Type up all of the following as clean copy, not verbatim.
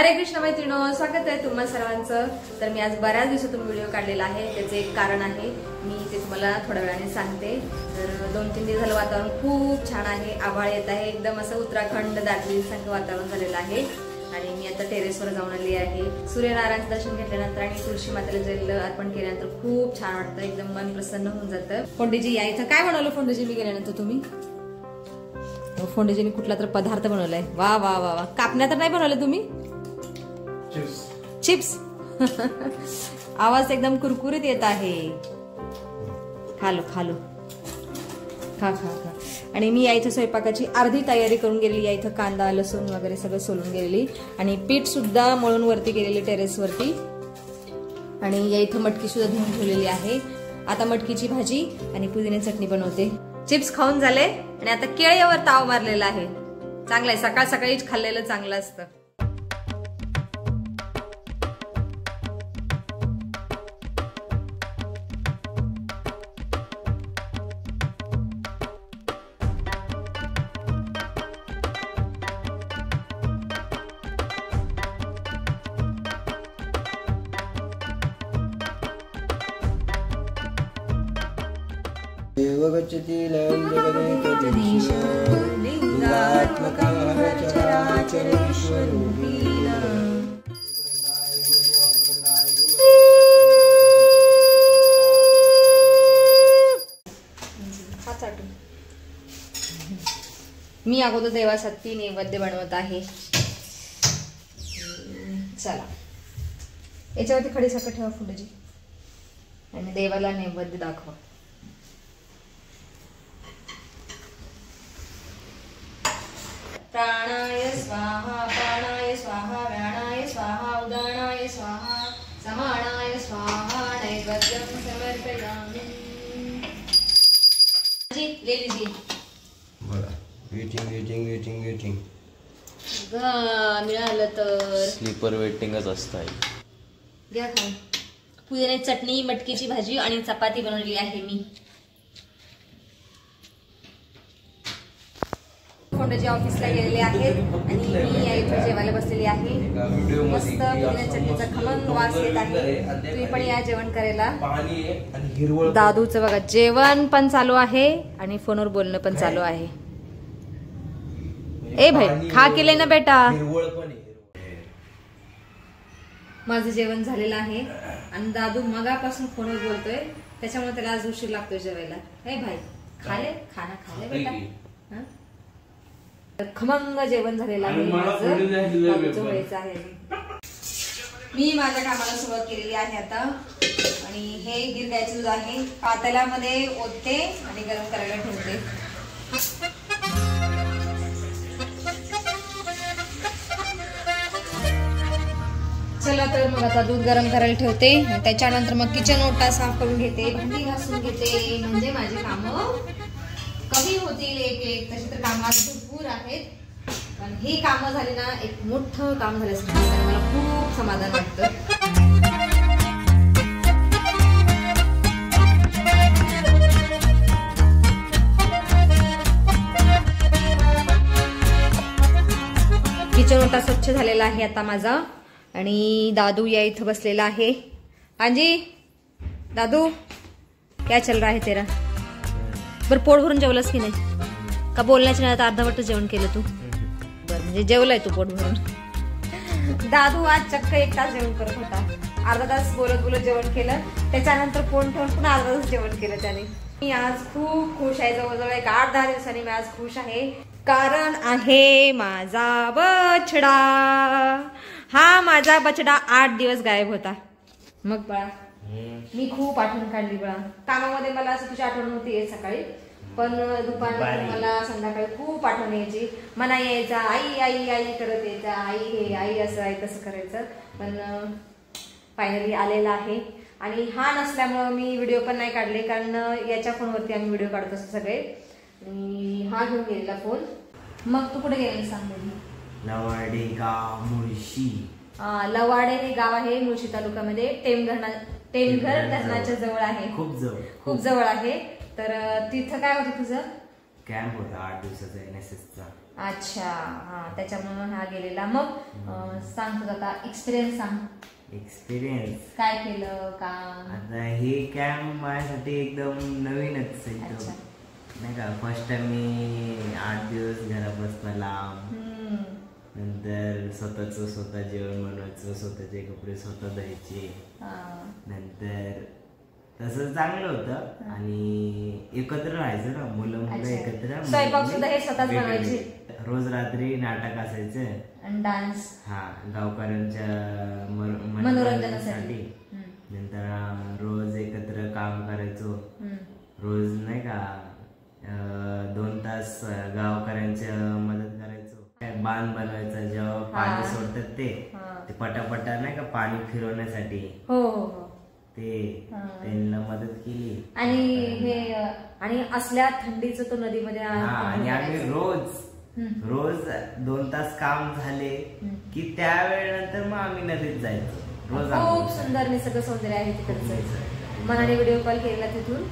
हरे कृष्ण मैत्रिणो, स्वागत आहे तुम्हा सर्वांचं। तर मी आज बऱ्याच दिवसातून व्हिडिओ काढलेला आहे, त्याचे एक कारण आहे, मी ते तुम्हाला थोड्या वेळाने सांगते। तर 2-3 दिवस झालं वातावरण खूप छान आहे, आभाळ येत आहे, एकदम असं उत्तराखंड दार्जिलिंग सारखं वातावरण झालेलं आहे। आणि मी आता टेरेसवर जाऊन आली आहे। सूर्यनारायणाचं दर्शन घेतल्यानंतर आणि तुळशी मातेला जल अर्पण केल्यानंतर खूप छान वाटतं, एकदम मन प्रसन्न होऊन जातं। फोंडेजी या इथं काय बनवलं फोंडेजी मी गेल्यानंतर तुम्ही? फोंडेजीने कुठला तर पदार्थ बनवलाय, वा वा वा वा। कापण्या तर नाही बनवले तुम्ही? चिप्स आवाज एकदम कुरकुरीत येत आहे। खालो खालो खा खा खा। आणि मी या इथं स्वयंपाकाची अर्धी तयारी करून गेलेली, या इथं कांदा लसूण वगैरे सगळं सोलून गेलेली आणि पीठ सुद्धा मळून वरती गेलेली टेरेस वरती। आणि या इथं मटकी सुद्धा धुवून ठेवलेली आहे। आता मटकीची भाजी आणि पुदिना चटणी बनवते। चिप्स खाऊन झाले आणि आता केळीवर ताव मारलेला आहे, चांगलं आहे, सकाळ सकाळीच खाल्लेलं चांगलं असतं। मी अगोदर देवासाठी नैवेद्य बनवत आहे। चला याच्यावरती खडी साखर ठेवा फुलजी आणि देवाला नैवेद्य दाखवा। प्राणाय स्वाहा प्राणाय स्वाहा व्यानाय स्वाहा उदानाय स्वाहा समानाय स्वाहा नैवेद्यं समर्पयामि। जी ले लीजिए। वेटिंग मिळालं तर स्लीपर वेटिंगच असतं। घ्या खाऊन। पुदिना चटणी, मटकीची भाजी आणि चपाती बनवलेली आहे मी। फोंडेजी ऑफिसला गेलेले आहेत आणि मी या इथे जेवायला बसलेली आहे। मस्त पुदिना चटणीचा खमंग वास येत आहे, तुम्ही पण या जेवण करायला। दादूचं बघा जेवण पण चालू आहे आणि फोनवर बोलणं पण चालू आहे। ए भाई खा केले ना बेटा। माझं जेवण झालेलं आहे आणि दादू मगापासून फोनवर बोलतोय, त्याच्यामुळे त्याला आज उशीर लागतोय जेवायला। ए भाई खाले खाना खाले बेटा। खमंग जेवण झालेलं आहे माझं आहे। मी माझ्या कामाला सुरुवात केलेली आहे आता। आणि हे गिर गायचं दूध आहे, पातेल्यामध्ये ओतते आणि गरम करायला ठेवते। चला तर मग आता दूध गरम करायला ठेवते, त्याच्यानंतर मग किचन ओटा साफ करून घेते, भांडी घासून घेते, म्हणजे माझी कामं कमी होतील एक एक। तशी तर कामं भरपूर आहेत, पण ही कामं झाली ना एक मोठं काम झाल्यासारखं मला खूप समाधान वाटतं। किचन ओटा स्वच्छ झालेला आहे आता माझा। आणि दादू या इथं बसलेला आहे। हांजी दादू क्या चल रहा है तेरा? बर पोट भरून जेवलास की नाही? का बोलण्याच्या नाही, आता अर्धवट जेवण केलं तू? बर म्हणजे जेवलाय तू पोट भरून। दादू आज चक्क 1 तास जेवण करत होता, अर्धा तास बोलत बोलत जेवण केलं, त्याच्यानंतर फोन ठेवून पुन्हा अर्धा तास जेवण केलं त्याने। मी आज खूप खुश आहे, जवळजवळ एक 8-10 दिवसांनी मी आज खुश आहे, कारण आहे माझा बछडा। हा माझा बछडा 8 दिवस गायब होता। मग बाळा मी खूप आठवण काढली बाळा, कामामध्ये मला असं तुझी आठवण होती सकाळी, पण दुपारी मला संध्याकाळी खूप आठवण यायची, मना यायचा आई आई आई करत यायचा, आई हे आई असं आई तसं करायचं। पण फायनली आलेला आहे आणि हा नसल्यामुळं मी व्हिडिओ पण नाही काढले, कारण याच्या फोनवरती आम्ही व्हिडिओ काढत असतो सगळे आणि हा घेऊन गेलेला फोन। मग तू कुठे गेला सांग? लवाडे गाव मुळशी। लवाडे हे गाव आहे मुळशी तालुक्यामध्ये, टेमघर धरणाच्या जवळ आहे, खूप जवळ आहे। तर तिथं काय होतं तुझं? कॅम्प होता 8 दिवसाचा NSSचा। अच्छा, हा त्याच्यामुळे हा गेलेला. मग सांग तुझा आता एक्सपिरियन्स सांग. एक्सपिरियन्स काय केलं काम? आता हे कॅम्प माझ्यासाठी एकदम नवीनच एकदम, अच्छा. नाही का. फर्स्ट टाइम मी 8 दिवस घरापासून लांब, नंतर स्वतः जेवण बनवायचं, स्वतःचे कपडे स्वतः धुवायचे. नंतर तसं चांगलं होतं आणि एकत्र राहायचं ना, मुलं एकत्र. स्वयंपाक सुद्धा हे स्वतःच बनवायचे. रोज रात्री नाटक असायचं आणि डान्स, हा, गावकऱ्यांच्या मनोरंजनासाठी. नंतर रोज एकत्र काम करायचो. रोज नाही का 2 तास गावकऱ्यांच्या मदत करायचो. बांध बनवायचा, जेव्हा पाणी सोडतात ते पटापटा नाही का पाणी फिरवण्यासाठी. हो, ते त्यांना मदत केली. आणि असल्या थंडीचं तो नदीमध्ये. आणि आम्ही रोज 2 तास काम झाले की त्यावेळेनंतर मग आम्ही नदीत जायचो. रोज खूप सुंदर निसर्ग सौंदर्य आहे तिकडचं. मनाने व्हिडिओ कॉल केला तिथून,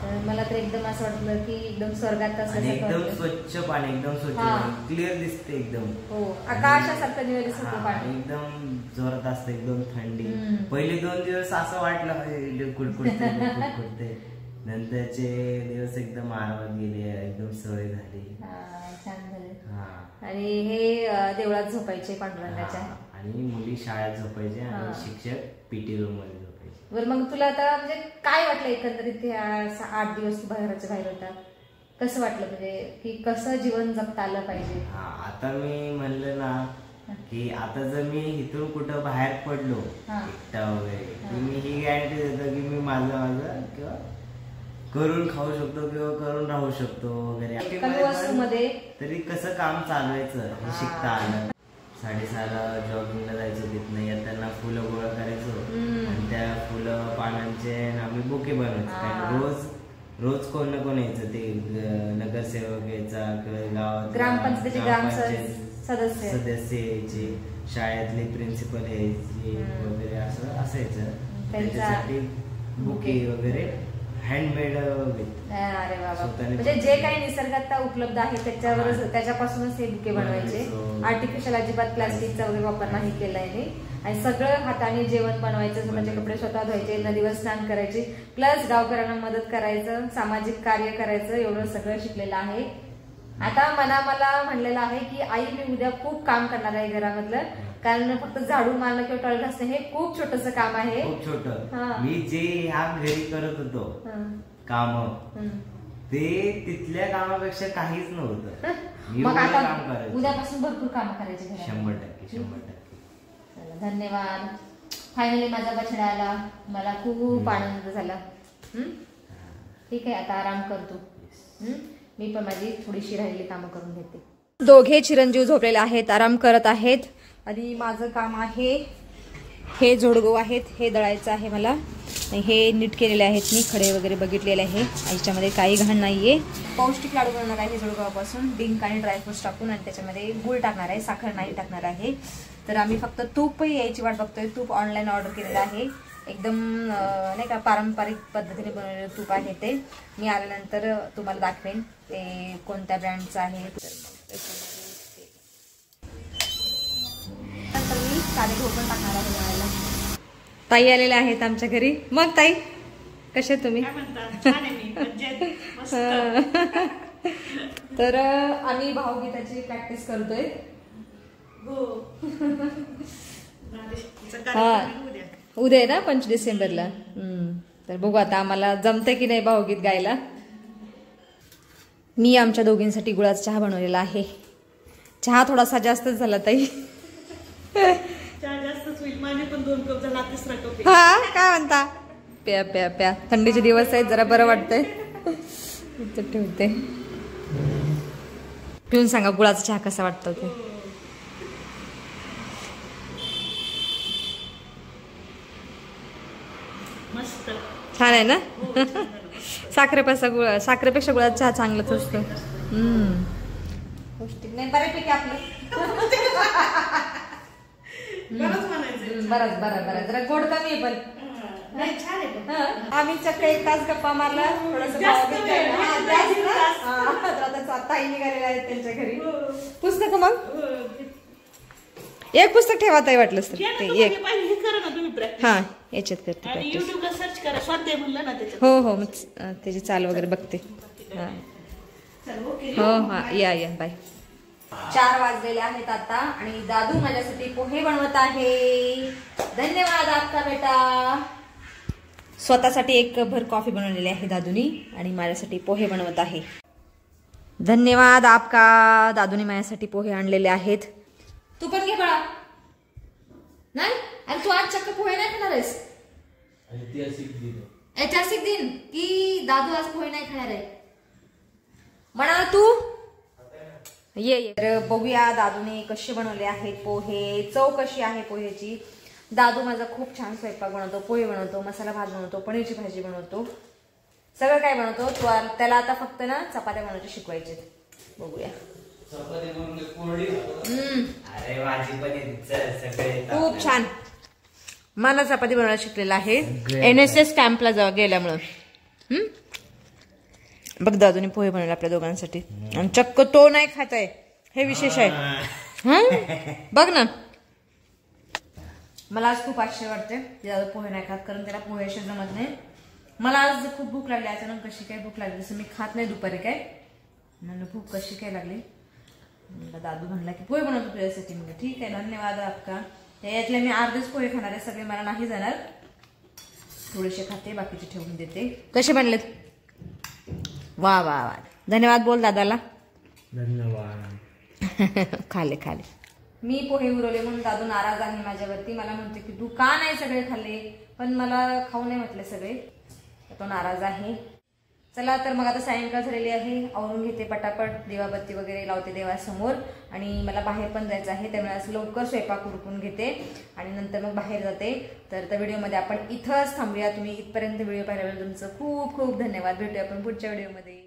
तर मला तर एकदम असं वाटलं की एकदम स्वर्गात एकदम स्वच्छ पाणी, एकदम स्वच्छ क्लिअर दिसते एकदम. हो, आकाशासारखं निळसर पाणी, एकदम जोरात असतं, एकदम थंडी. पहिले 2 दिवस असं वाटलं कुडकुडते. नंतरचे दिवस एकदम आरामात गेले, एकदम सवय झाली. छान झाले. आणि हे देवळात झोपायचे पांडुरंगाच्या, आणि मुली शाळेत झोपायचे आणि शिक्षक पीटी रूम मध्ये झोपायचे. बरं, मग तुला आता म्हणजे काय वाटलं एकंदरीत 8 दिवस तू घराच्या बाहेर होता? कसं वाटलं, म्हणजे की कसं जीवन जगता आलं पाहिजे? आता मी म्हणलं ना की आता जर मी इथून कुठं बाहेर पडलो एकटा वगैरे, मी ही गॅरंटी देतो की मी माझं किंवा करून खाऊ शकतो किंवा करून राहू शकतो वगैरे. तरी कसं काम चालवायचं हे शिकता आलं. 6:30ला जॉगिंगला जायचो, तिथनं येताना फुलं गोळा करायचो आणि त्या फुलं पानांचे आम्ही बुके बनवायचो. रोज कोण ना कोण यायचं, ते नगरसेवक यायचा, गावात ग्रामपंचायत सदस्य यायचे, शाळेतले प्रिन्सिपल यायचे वगैरे, असं असायचं. त्याच्यासाठी बुके वगैरे हँडमेड. अरे बाबा, म्हणजे जे काही निसर्गात उपलब्ध आहे त्याच्यापासूनच हे बुके बनवायचे. आर्टिफिशियल अजिबात प्लास्टिकचा वगैरे वापर नाही केलाय नाही. आणि सगळं हाताने जेवण बनवायचं, स्वतःचे कपडे स्वतः धुवायचे, नदीवर स्नान करायचे, प्लस गावकऱ्यांना मदत करायचं, सामाजिक कार्य करायचं, एवढं सगळं शिकलेलं आहे. आता मला म्हणलेलं आहे की आई मी उद्या खूप काम करणार आहे घरामधलं, कारण फक्त झाडू मारणं किंवा टॉयलेट घासणं हे खूप छोटस काम आहे. खूप छोटं. मी जे ह्या घरी करत होतो काम, ते तिथल्या कामापेक्षा काहीच नव्हतं. मग आता उद्यापासून भरपूर काम करायचे 100%. चला, धन्यवाद. फायनली माझा बछडा आला, मला खूप आनंद झाला. ठीक आहे, आता आराम करतो. मी पण माझी थोडीशी राहिलेली कामं करून घेते. दोघे चिरंजीव झोपलेले आहेत, आराम करत आहेत. आणि माझं काम आहे, हे जोडगो आहेत, हे दळायचं आहे मला. हे नीट केलेले आहेत मी, खडे वगैरे बघितलेले आहे, याच्यामध्ये काही घाण नाहीये. पौष्टिक लाडू बनवणार आहे जोडगोपासून, डिंक आणि ड्रायफ्रुट्स टाकून, आणि त्याच्यामध्ये गुळ टाकणार आहे, साखर नाही टाकणार आहे. तर आम्ही फक्त तूप यायची वाट बघतोय. तूप ऑनलाईन ऑर्डर केलेलं आहे, एकदम नाही का पारंपरिक पद्धतीने बनवलेलं तूप आहे ते. मी आल्यानंतर तुम्हाला दाखवेन ते कोणत्या ब्रँडचं आहे. नंतर मी साधे गहू पण टाकणार आहे बनवायला. ताई आलेल्या आहेत आमच्या घरी. मग ताई कसे तुम्ही? तर आम्ही भावगीताची प्रॅक्टिस करतोय. उद्या आहे ना 25 डिसेंबरला. तर बघू आता आम्हाला जमतंय की नाही भावगीत गायला. मी आमच्या दोघींसाठी गुळाचा चहा बनवलेला आहे. चहा थोडासा जास्तच झाला ताई. हा काय म्हणता? प्या प्या प्या, थंडीचे दिवस आहेत, जरा बरं वाटतंय. ठेवते, पिऊन सांगा गुळाचा चहा कसा वाटतो ते. छान आहे ना? साखरेपेक्षा गुळाचा चहा चांगलाच असतो. पौष्टिक नाही बऱ्यापैकी आपलं. बरं जरा गोड कमी आहे, पण छान आहे पण. आम्ही चक्क 1 तास गप्पा मारला थोडंसं जास्त भाव वेळ. घेतला. हा, जास्त ना? तर आता ताई निघालेल्या आहेत त्यांच्या घरी. पुस्तक मग एक पुस्तक ठेवा ताई वाटलंच तर ते एक. हे करा ना तुम्ही practice. हा याच्यात करते आणि प्रॅक्टिस. युट्यूबला सर्च करा स्वाध्याय म्हणलं ना त्याच्यात. हो हो मग त्याची चाल वगैरे बघते. हा. चल, ओके. हो हा या बाय. 4 वाजलेले आहेत आता आणि दादू माझ्यासाठी पोहे बनवत आहे. धन्यवाद आपका बेटा. स्वतःसाठी 1 कपभर कॉफी बनवलेली आहे दादूनी आणि माझ्यासाठी पोहे बनवत आहे. धन्यवाद आपका. दादूने माझ्यासाठी पोहे आणलेले आहेत. तू पण घे बाळा. नाही आणि तू आज चक्क पोहे नाही खाणार आहेस. ऐतिहासिक दिन की दादू आज पोहे नाही खाणार आहे म्हणाला तू. ये तर बघूया दादूने कसे बनवले आहेत पोहे. चव कशी आहे पोहेची. दादू माझा खूप छान स्वयंपाक बनवतो. पोहे बनवतो, मसाला भात बनवतो, पनीरची भाजी बनवतो, सगळं काय बनवतो. त्याला आता फक्त ना चपात्या बनवायचे शिकवायचे. बघूया. अरे माझी पण सगळे खूप छान. मला चपाती बनवायला शिकलेला आहे NSS कॅम्पला गेल्यामुळं. बघ दादूने पोहे बनवले आपल्या दोघांसाठी आणि चक्क तो नाही खात आहे. हे विशेष आहे. बघ ना. मला आज खूप आश्चर्य वाटते की दादू पोहे नाही खात कारण त्याला पोहे असे जमत नाही. मला आज खूप भूक लागली. अचानक कशी काय भूक लागली. जसं मी खात नाही दुपारी काय. मला भूक कशी काय लागली. दादू म्हणला की पोहे बनवतो तुझ्यासाठी. म्हणजे ठीक आहे धन्यवाद आपका. यातले मी अर्धेच पोहे खाणार आहे. सगळे मला नाही जाणार. थोडेसे खाते बाकीचे ठेवून देते. कसे बनलेत. वा वा वा. धन्यवाद बोल दादाला. धन्यवाद. खाले. मी पोहे उरवले म्हणून दादू नाराज आहे माझ्यावरती. मला म्हणते की तू का नाही सगळे खाल्ले. पण मला खाऊ नाही म्हटले सगळे. तो नाराज आहे. चला तर मग आता सायंकाळ झालेली आहे. आवरून घेते पटापट. दिवाबत्ती वगैरे लावते देवासमोर आणि मला बाहेर पण जायचं आहे. त्यामुळे आज लवकर स्वयंपाक उरकून घेते आणि नंतर मग बाहेर जाते. तर त्या व्हिडिओमध्ये आपण इथंच थांबूया. तुम्ही इथपर्यंत व्हिडिओ पाहिल्याबद्दल तुमचं खूप खूप धन्यवाद. भेटूया आपण पुढच्या व्हिडिओमध्ये.